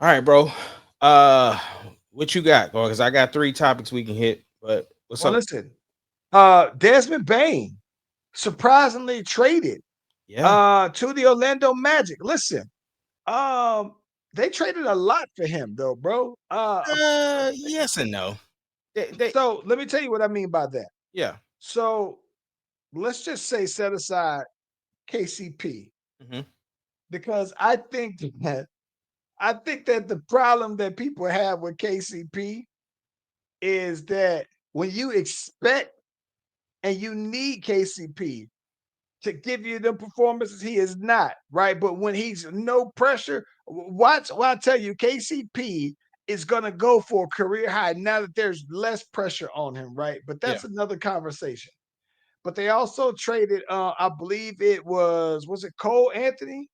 All right, bro. Uh, what you got, bro? Because I got three topics we can hit. But what's Well, up? listen, Desmond Bane surprisingly traded Yeah. to the Orlando Magic. Listen, um, they traded a lot for him, though, bro. Yes and no. They So let me tell you what I mean by that. yeah. So let's just say set aside KCP Hmm. because I think that the problem that people have with KCP is that when you expect and you need KCP to give you the performances, he is not, right? But when he's no pressure, watch what I tell you, KCP is gonna go for a career high now that there's less pressure on him, right? But Yeah. that's another conversation. But they also traded, I believe it was it Cole Anthony?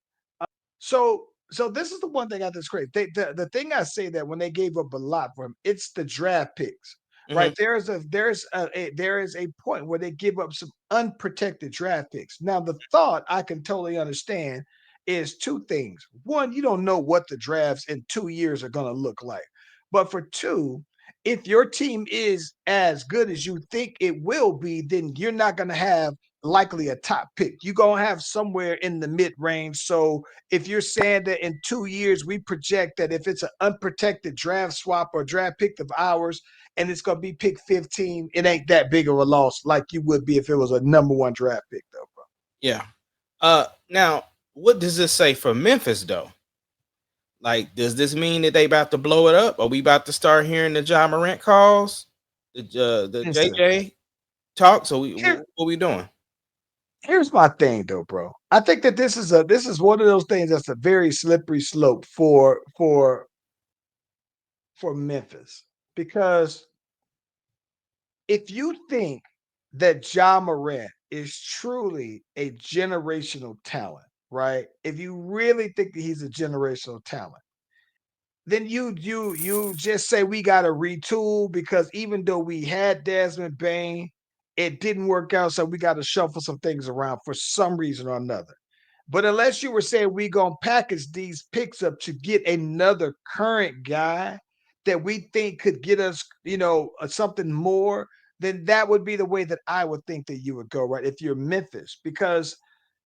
So this is the one thing I think is crazy. The thing I say that when they gave up a lot for him, it's the draft picks, right? Hmm. There is a point where they give up some unprotected draft picks. Now the thought I can totally understand is two things. One, you don't know what the drafts in 2 years are going to look like, but for two, if your team is as good as you think it will be, then you're not going to have likely a top pick. You're going to have somewhere in the mid range. So if you're saying that in 2 years, we project that if it's an unprotected draft swap or draft pick of ours and it's going to be pick 15, it ain't that big of a loss like you would be if it was a number one draft pick, though, bro. Yeah. Now what does this say for Memphis though? Like, does this mean that they about to blow it up? Are we about to start hearing the John Morant calls, the Listen, JJ talk? So here, what we doing? here's my thing, though, bro. I think that this is one of those things that's a very slippery slope for Memphis because if you think that John Morant is truly a generational talent, right? If you really think that he's a generational talent, then you just say we got to retool because even though we had Desmond Bane, it didn't work out, so we got to shuffle some things around for some reason or another. But unless you were saying we gonna package these picks up to get another current guy that we think could get us, something more, then that would be the way that I would think that you would go, right? If you're Memphis, because